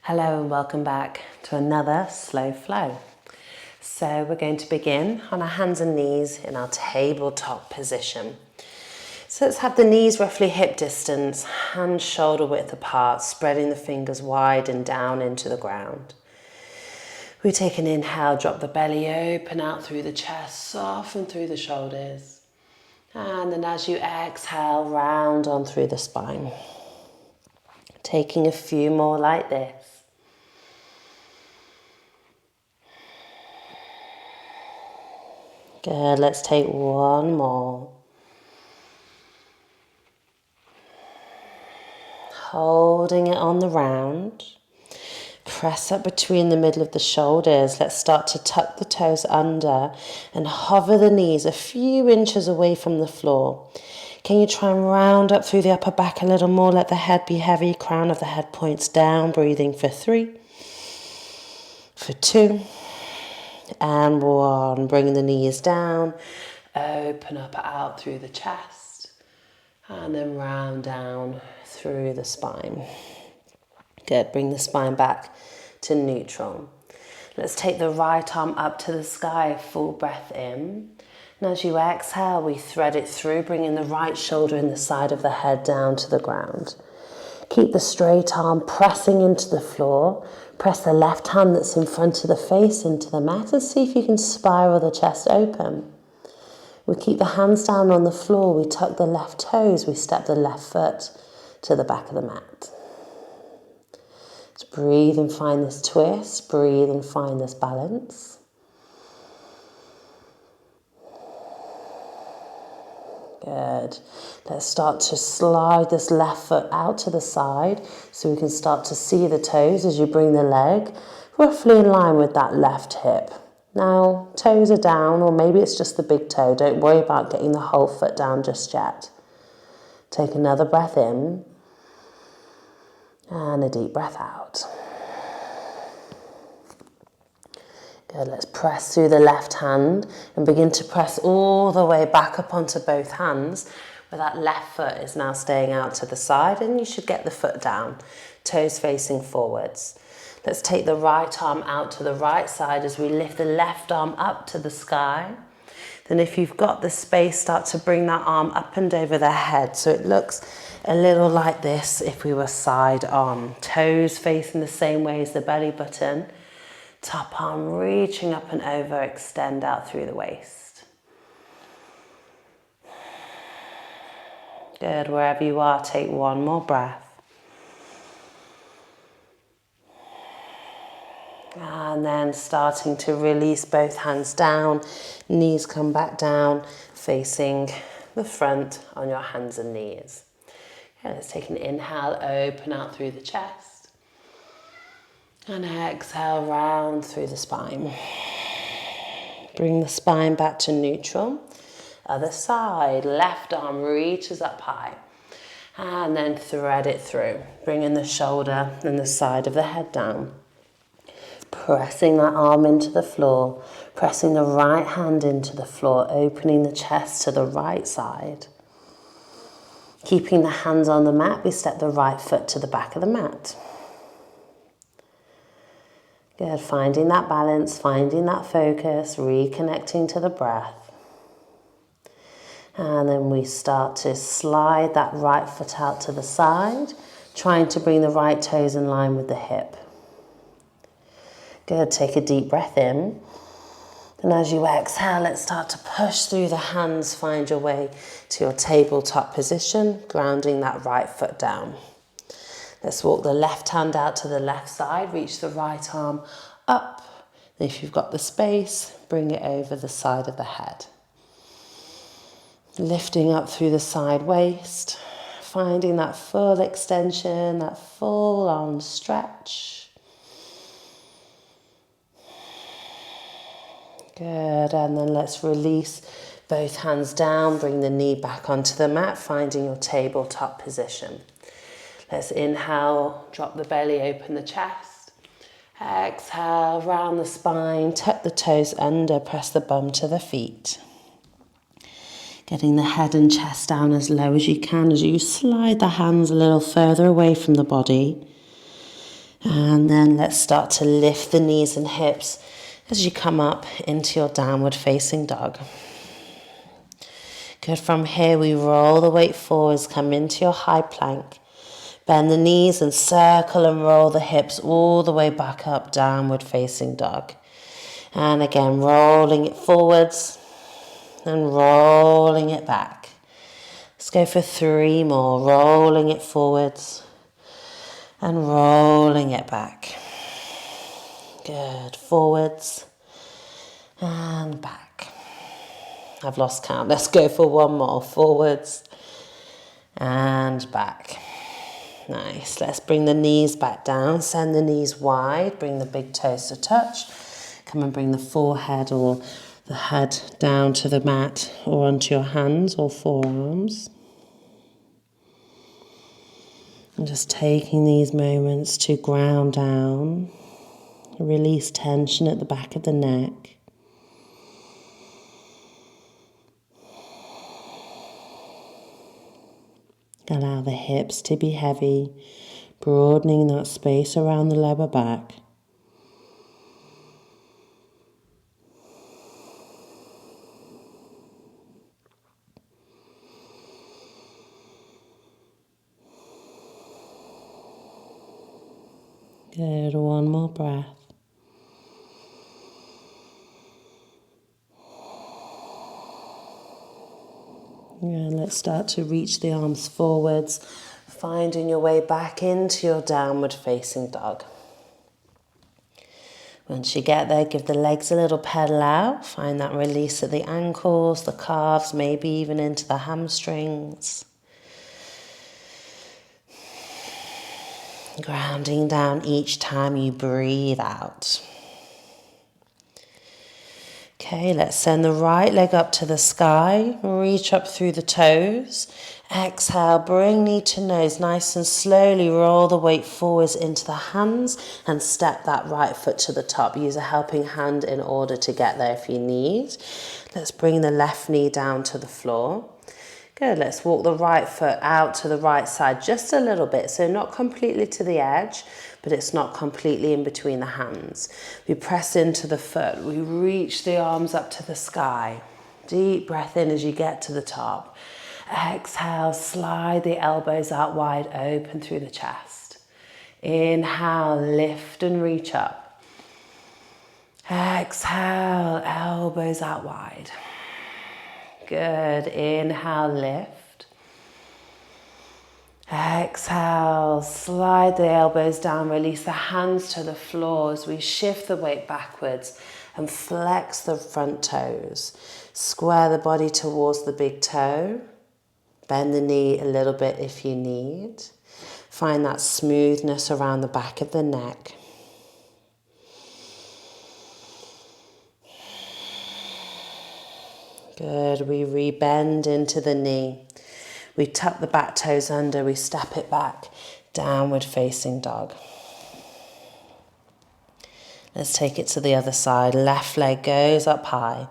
Hello and welcome back to another slow flow. So we're going to begin on our hands and knees in our tabletop position. So let's have the knees roughly hip distance, hands shoulder width apart, spreading the fingers wide and down into the ground. We take an inhale, drop the belly open out through the chest, soften through the shoulders. And then as you exhale, round on through the spine. Taking a few more like this. Good, let's take one more. Holding it on the round. Press up between the middle of the shoulders. Let's start to tuck the toes under and hover the knees a few inches away from the floor. Can you try and round up through the upper back a little more? Let the head be heavy, crown of the head points down. Breathing for 3, for 2, and 1. Bringing the knees down, open up out through the chest, and then round down through the spine. Good, bring the spine back to neutral. Let's take the right arm up to the sky, full breath in. And as you exhale, we thread it through, bringing the right shoulder and the side of the head down to the ground. Keep the straight arm pressing into the floor. Press the left hand that's in front of the face into the mat and see if you can spiral the chest open. We keep the hands down on the floor. We tuck the left toes. We step the left foot to the back of the mat. Just breathe and find this twist. Breathe and find this balance. Good. Let's start to slide this left foot out to the side so we can start to see the toes as you bring the leg roughly in line with that left hip. Now, toes are down, or maybe it's just the big toe. Don't worry about getting the whole foot down just yet. Take another breath in and a deep breath out. Good, let's press through the left hand and begin to press all the way back up onto both hands where that left foot is now staying out to the side, and you should get the foot down, toes facing forwards. Let's take the right arm out to the right side as we lift the left arm up to the sky. Then if you've got the space, start to bring that arm up and over the head so it looks a little like this if we were side on. Toes facing the same way as the belly button. Top arm reaching up and over, extend out through the waist. Good, wherever you are, take one more breath. And then starting to release both hands down, knees come back down, facing the front on your hands and knees. Okay, let's take an inhale, open out through the chest. And exhale, round through the spine. Bring the spine back to neutral. Other side, left arm reaches up high. And then thread it through, bringing the shoulder and the side of the head down. Pressing that arm into the floor, pressing the right hand into the floor, opening the chest to the right side. Keeping the hands on the mat, we step the right foot to the back of the mat. Good, finding that balance, finding that focus, reconnecting to the breath. And then we start to slide that right foot out to the side, trying to bring the right toes in line with the hip. Good, take a deep breath in. And as you exhale, let's start to push through the hands, find your way to your tabletop position, grounding that right foot down. Let's walk the left hand out to the left side, reach the right arm up. And if you've got the space, bring it over the side of the head. Lifting up through the side waist, finding that full extension, that full arm stretch. Good, and then let's release both hands down, bring the knee back onto the mat, finding your tabletop position. Let's inhale, drop the belly, open the chest. Exhale, round the spine, tuck the toes under, press the bum to the feet. Getting the head and chest down as low as you can as you slide the hands a little further away from the body. And then let's start to lift the knees and hips as you come up into your downward facing dog. Good. From here, we roll the weight forwards, come into your high plank. Bend the knees and circle and roll the hips all the way back up, downward facing dog. And again, rolling it forwards and rolling it back. Let's go for 3 more. Rolling it forwards and rolling it back. Good. Forwards and back. I've lost count. Let's go for 1 more. Forwards and back. Nice. Let's bring the knees back down. Send the knees wide. Bring the big toes to touch. Come and bring the forehead or the head down to the mat or onto your hands or forearms. And just taking these moments to ground down. Release tension at the back of the neck. Allow the hips to be heavy, broadening that space around the lower back. Good, 1 more breath. And let's start to reach the arms forwards, finding your way back into your downward facing dog. Once you get there, give the legs a little pedal out. Find that release at the ankles, the calves, maybe even into the hamstrings. Grounding down each time you breathe out. Okay, let's send the right leg up to the sky. Reach up through the toes. Exhale, bring knee to nose. Nice and slowly roll the weight forwards into the hands and step that right foot to the top. Use a helping hand in order to get there if you need. Let's bring the left knee down to the floor. Good, let's walk the right foot out to the right side just a little bit. So not completely to the edge, but it's not completely in between the hands. We press into the foot. We reach the arms up to the sky. Deep breath in as you get to the top. Exhale, slide the elbows out wide open through the chest. Inhale, lift and reach up. Exhale, elbows out wide. Good. Inhale, lift. Exhale, slide the elbows down, release the hands to the floor as we shift the weight backwards and flex the front toes. Square the body towards the big toe. Bend the knee a little bit if you need. Find that smoothness around the back of the neck. Good, we rebend into the knee. We tuck the back toes under, we step it back, downward facing dog. Let's take it to the other side. Left leg goes up high.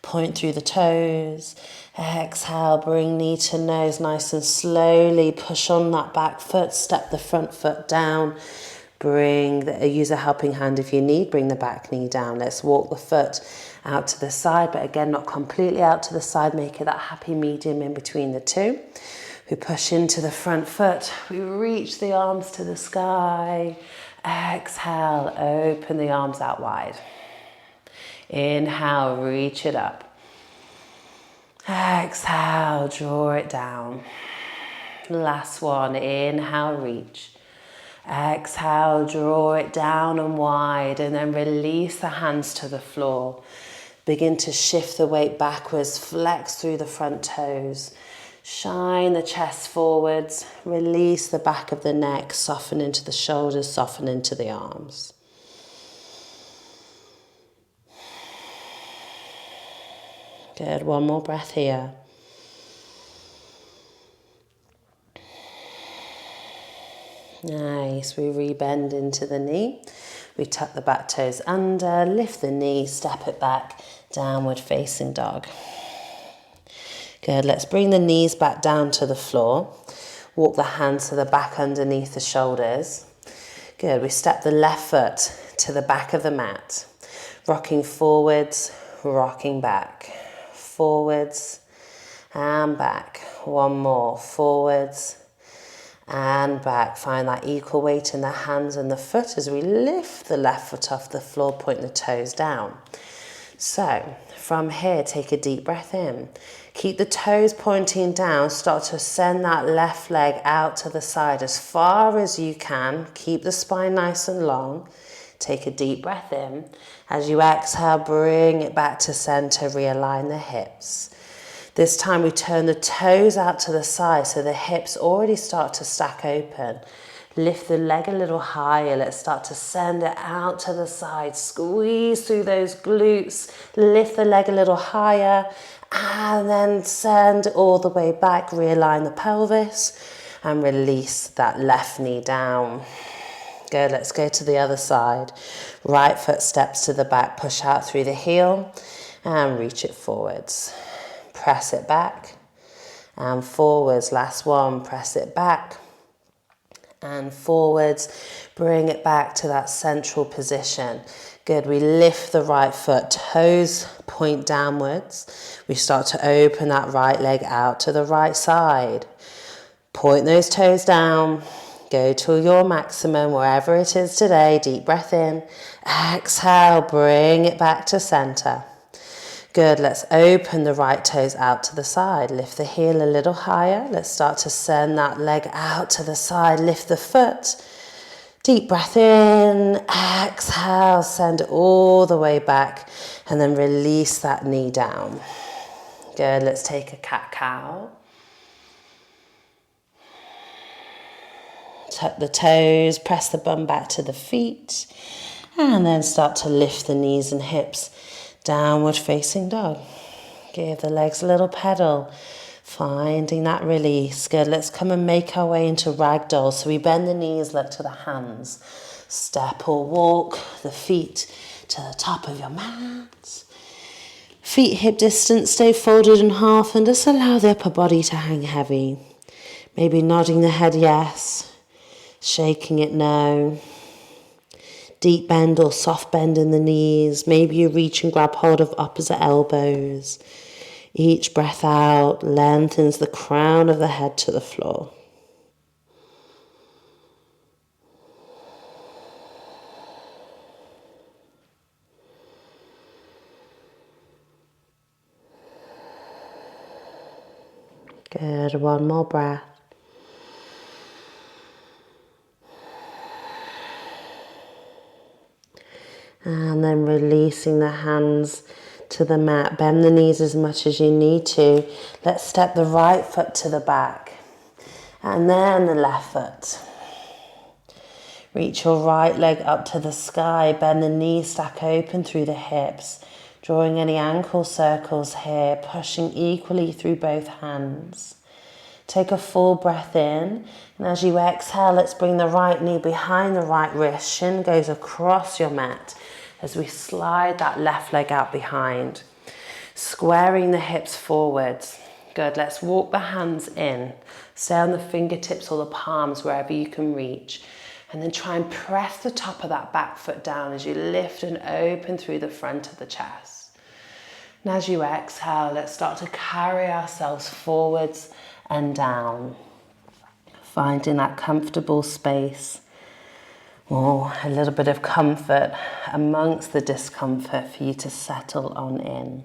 Point through the toes. Exhale, bring knee to nose nice and slowly. Push on that back foot, step the front foot down. Use a helping hand if you need, bring the back knee down. Let's walk the foot out to the side, but again, not completely out to the side. Make it that happy medium in between the two. We push into the front foot. We reach the arms to the sky. Exhale, open the arms out wide. Inhale, reach it up. Exhale, draw it down. Last one, inhale, reach. Exhale, draw it down and wide, and then release the hands to the floor. Begin to shift the weight backwards, flex through the front toes. Shine the chest forwards, release the back of the neck, soften into the shoulders, soften into the arms. Good, 1 more breath here. Nice, we rebend into the knee. We tuck the back toes under, lift the knee, step it back, downward facing dog. Good, let's bring the knees back down to the floor. Walk the hands to the back underneath the shoulders. Good, we step the left foot to the back of the mat, rocking forwards, rocking back, forwards and back. One more, forwards and back. Find that equal weight in the hands and the foot as we lift the left foot off the floor, point the toes down. So from here, take a deep breath in. Keep the toes pointing down. Start to send that left leg out to the side as far as you can. Keep the spine nice and long. Take a deep breath in. As you exhale, bring it back to center. Realign the hips. This time we turn the toes out to the side so the hips already start to stack open. Lift the leg a little higher. Let's start to send it out to the side. Squeeze through those glutes. Lift the leg a little higher and then send all the way back. Realign the pelvis and release that left knee down. Good, let's go to the other side. Right foot steps to the back. Push out through the heel and reach it forwards. Press it back and forwards. Last one, press it back and forwards. Bring it back to that central position. Good, we lift the right foot, toes point downwards. We start to open that right leg out to the right side. Point those toes down. Go to your maximum, wherever it is today. Deep breath in. Exhale, bring it back to center. Good, let's open the right toes out to the side. Lift the heel a little higher. Let's start to send that leg out to the side. Lift the foot. Deep breath in. Exhale, send it all the way back. And then release that knee down. Good, let's take a cat-cow. Tuck the toes, press the bum back to the feet. And then start to lift the knees and hips. Downward facing dog. Give the legs a little pedal, finding that release. Good, let's come and make our way into Ragdoll. So we bend the knees, look to the hands. Step or walk the feet to the top of your mat. Feet hip distance, stay folded in half and just allow the upper body to hang heavy. Maybe nodding the head yes, shaking it no. Deep bend or soft bend in the knees. Maybe you reach and grab hold of opposite elbows. Each breath out lengthens the crown of the head to the floor. Good, one more breath. And then releasing the hands to the mat. Bend the knees as much as you need to. Let's step the right foot to the back. And then the left foot. Reach your right leg up to the sky. Bend the knees, stack open through the hips. Drawing any ankle circles here. Pushing equally through both hands. Take a full breath in, and as you exhale, let's bring the right knee behind the right wrist. Shin goes across your mat as we slide that left leg out behind. Squaring the hips forwards. Good, let's walk the hands in. Stay on the fingertips or the palms, wherever you can reach. And then try and press the top of that back foot down as you lift and open through the front of the chest. And as you exhale, let's start to carry ourselves forwards and down, finding that comfortable space or a little bit of comfort amongst the discomfort for you to settle on in.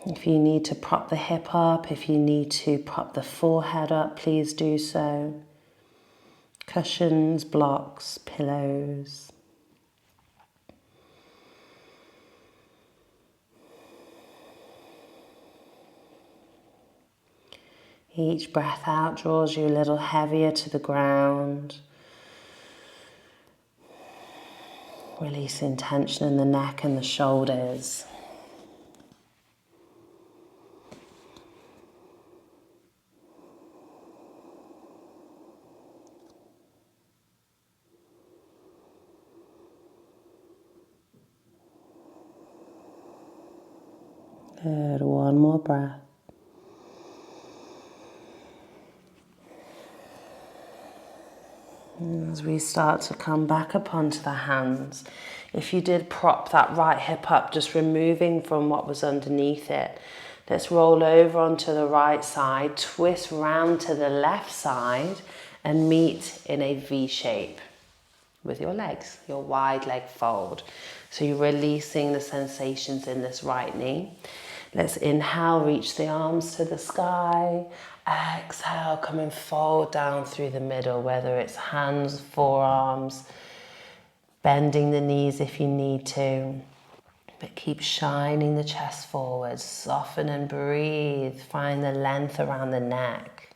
If you need to prop the hip up, if you need to prop the forehead up, please do so. Cushions, blocks, pillows. Each breath out draws you a little heavier to the ground. Releasing tension in the neck and the shoulders. Good, one more breath. As we start to come back up onto the hands, if you did prop that right hip up, just removing from what was underneath it, let's roll over onto the right side, twist round to the left side and meet in a V shape with your legs, your wide leg fold. So you're releasing the sensations in this right knee. Let's inhale, reach the arms to the sky. Exhale, come and fold down through the middle, whether it's hands, forearms, bending the knees if you need to. But keep shining the chest forward, soften and breathe. Find the length around the neck.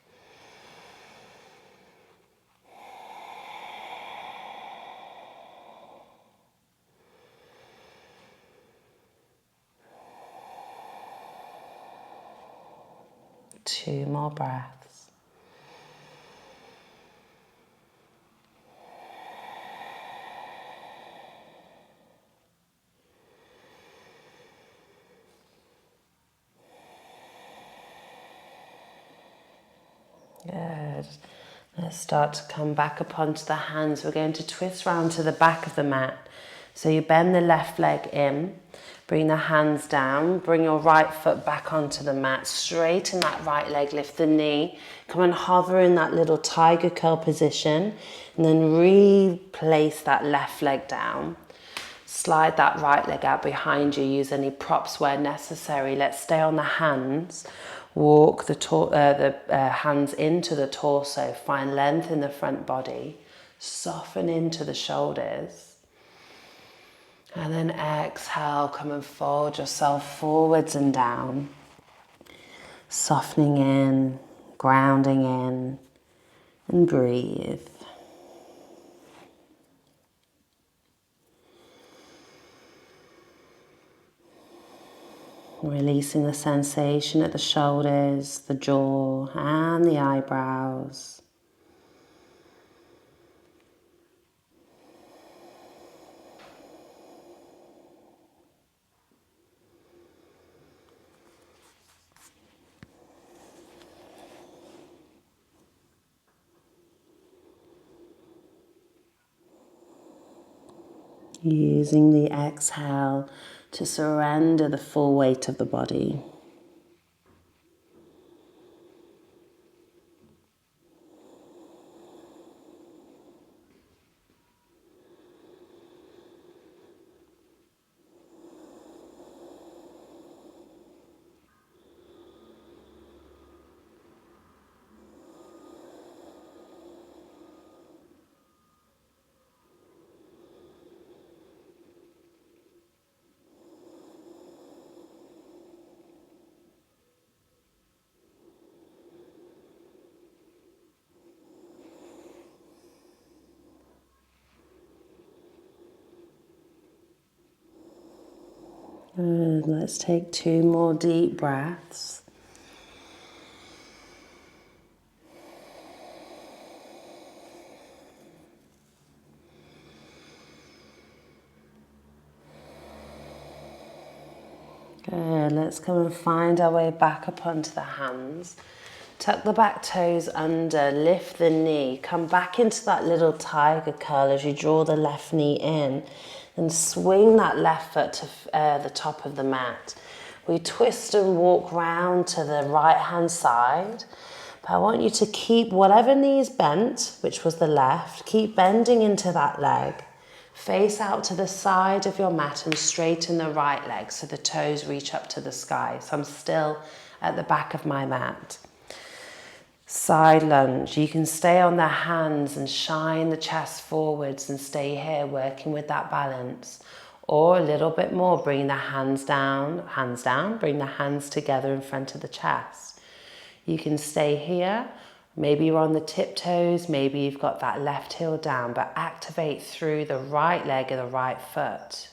Two more breaths. Good. Let's start to come back up onto the hands. We're going to twist round to the back of the mat. So you bend the left leg in, bring the hands down, bring your right foot back onto the mat, straighten that right leg, lift the knee, come and hover in that little tiger curl position, and then replace that left leg down. Slide that right leg out behind you, use any props where necessary. Let's stay on the hands. Walk the hands into the torso, find length in the front body, soften into the shoulders. And then exhale, come and fold yourself forwards and down. Softening in, grounding in, and breathe. Releasing the sensation at the shoulders, the jaw, and the eyebrows. Using the exhale to surrender the full weight of the body. And let's take two more deep breaths. Good, let's come and find our way back up onto the hands. Tuck the back toes under, lift the knee, come back into that little tiger curl as you draw the left knee in and swing that left foot to the top of the mat. We twist and walk round to the right hand side, but I want you to keep whatever knee is bent, which was the left, keep bending into that leg. Face out to the side of your mat and straighten the right leg so the toes reach up to the sky. So I'm still at the back of my mat. Side lunge. You can stay on the hands and shine the chest forwards and stay here working with that balance. Or a little bit more, bring the hands down, bring the hands together in front of the chest. You can stay here. Maybe you're on the tiptoes, maybe you've got that left heel down, but activate through the right leg of the right foot.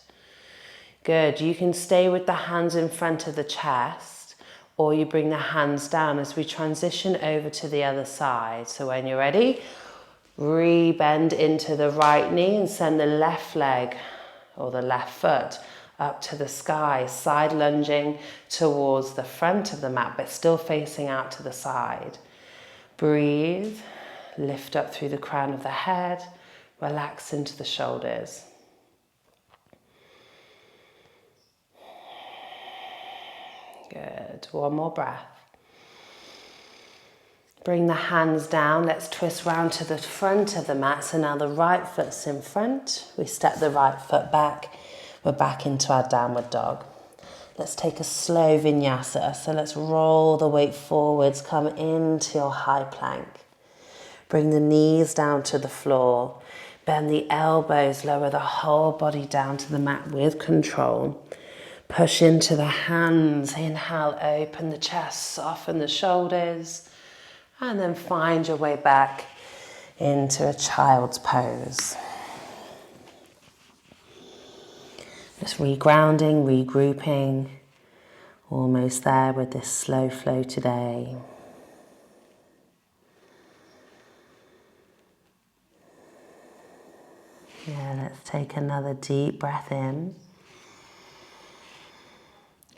Good, you can stay with the hands in front of the chest, or you bring the hands down as we transition over to the other side. So when you're ready, re-bend into the right knee and send the left leg or the left foot up to the sky, side lunging towards the front of the mat, but still facing out to the side. Breathe, lift up through the crown of the head, relax into the shoulders. Good, one more breath. Bring the hands down, let's twist round to the front of the mat. So now the right foot's in front, we step the right foot back, we're back into our downward dog. Let's take a slow vinyasa, so let's roll the weight forwards, come into your high plank. Bring the knees down to the floor, bend the elbows, lower the whole body down to the mat with control. Push into the hands, inhale, open the chest, soften the shoulders. And then find your way back into a child's pose. Just regrounding, regrouping. Almost there with this slow flow today. Yeah, let's take another deep breath in.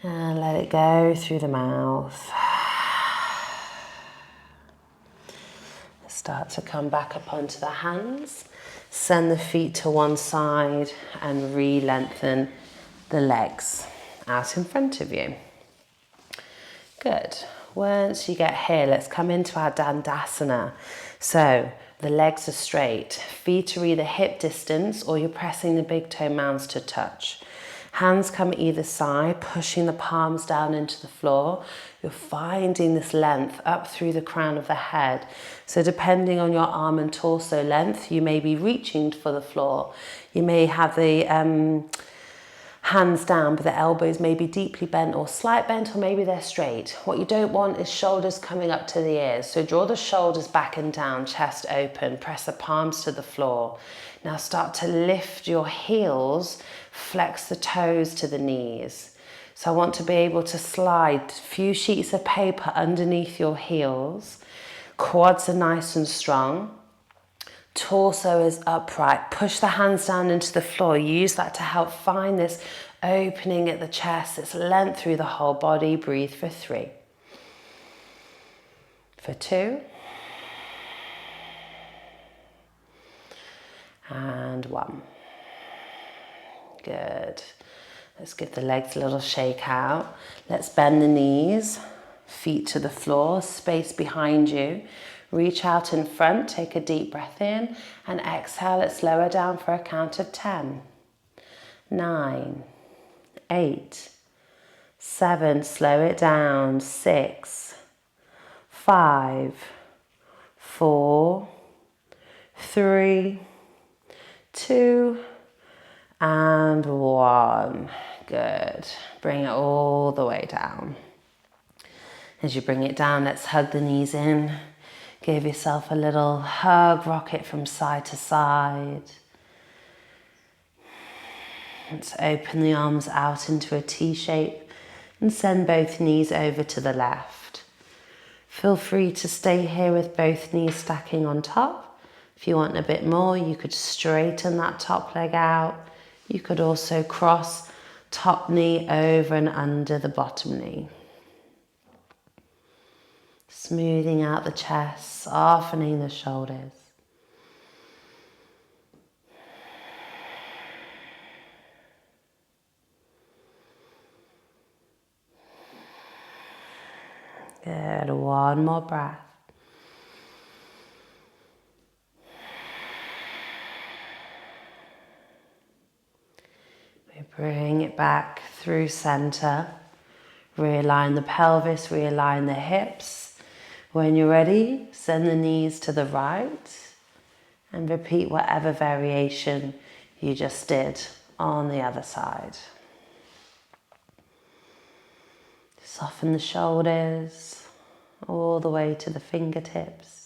And let it go through the mouth. Start to come back up onto the hands. Send the feet to one side and re-lengthen the legs out in front of you. Good. Once you get here, let's come into our Dandasana. So the legs are straight. Feet are either hip distance or you're pressing the big toe mounds to touch. Hands come either side, pushing the palms down into the floor. You're finding this length up through the crown of the head. So depending on your arm and torso length, you may be reaching for the floor. You may have the hands down, but the elbows may be deeply bent or slight bent, or maybe they're straight. What you don't want is shoulders coming up to the ears. So draw the shoulders back and down, chest open, press the palms to the floor. Now start to lift your heels, flex the toes to the knees. So I want to be able to slide a few sheets of paper underneath your heels. Quads are nice and strong. Torso is upright. Push the hands down into the floor. Use that to help find this opening at the chest, this length through the whole body. Breathe for 3. For 2. And 1. Good. Let's give the legs a little shake out. Let's bend the knees, feet to the floor, space behind you. Reach out in front, take a deep breath in, and exhale. Let's lower down for a count of 10. 9, 8, 7, slow it down. 6, 5, 4, 3, 2, and 1. Good. Bring it all the way down. As you bring it down, let's hug the knees in. Give yourself a little hug, rock it from side to side. Let's open the arms out into a T shape and send both knees over to the left. Feel free to stay here with both knees stacking on top. If you want a bit more, you could straighten that top leg out. You could also cross top knee over and under the bottom knee. Smoothing out the chest, softening the shoulders. Good, one more breath. We bring it back through center. Realign the pelvis, realign the hips. When you're ready, send the knees to the right and repeat whatever variation you just did on the other side. Soften the shoulders all the way to the fingertips.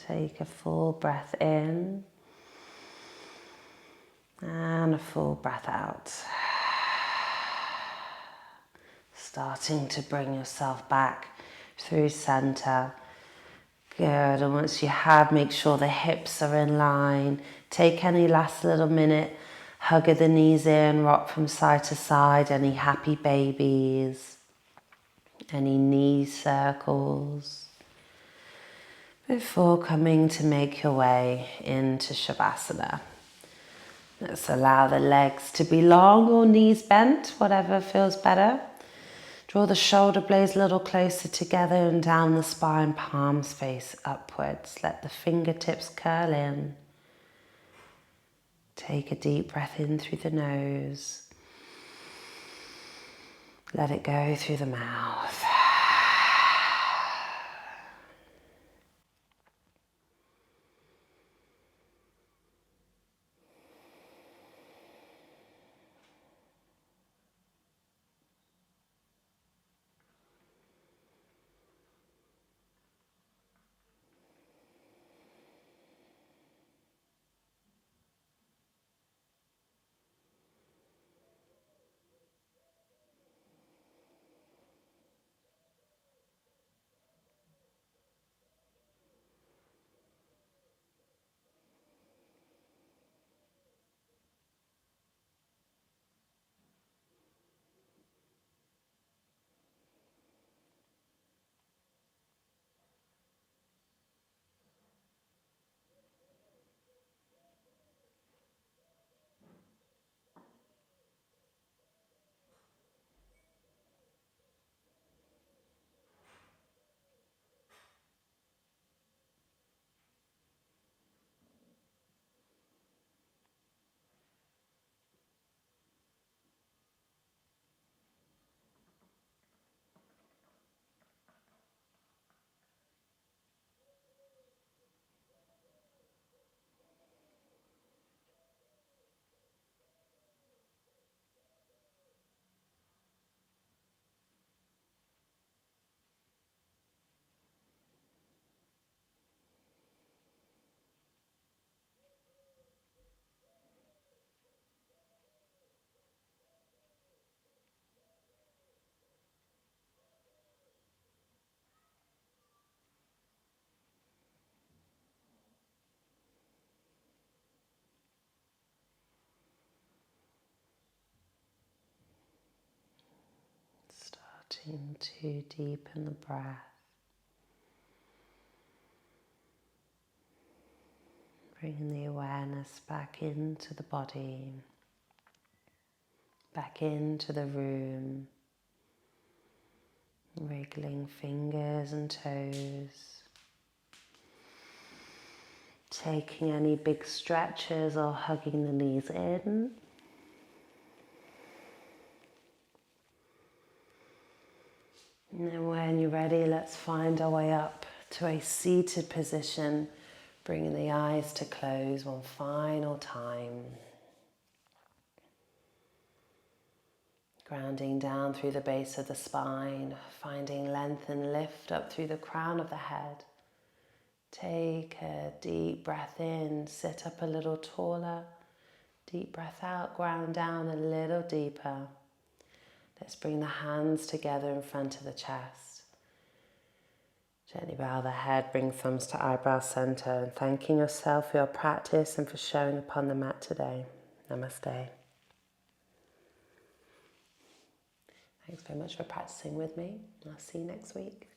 Take a full breath in and a full breath out. Starting to bring yourself back through center. Good, and once you have, make sure the hips are in line. Take any last little minute, hug the knees in, rock from side to side, any happy babies, any knee circles, before coming to make your way into Shavasana. Let's allow the legs to be long or knees bent, whatever feels better. Draw the shoulder blades a little closer together and down the spine, palms face upwards. Let the fingertips curl in. Take a deep breath in through the nose. Let it go through the mouth. Starting to deepen the breath. Bringing the awareness back into the body, back into the room, wriggling fingers and toes, taking any big stretches or hugging the knees in. And then when you're ready, let's find our way up to a seated position, bringing the eyes to close one final time. Grounding down through the base of the spine, finding length and lift up through the crown of the head. Take a deep breath in, sit up a little taller. Deep breath out, ground down a little deeper. Let's bring the hands together in front of the chest. Gently bow the head, bring thumbs to eyebrow center, and thanking yourself for your practice and for showing upon the mat today. Namaste. Thanks very much for practicing with me. I'll see you next week.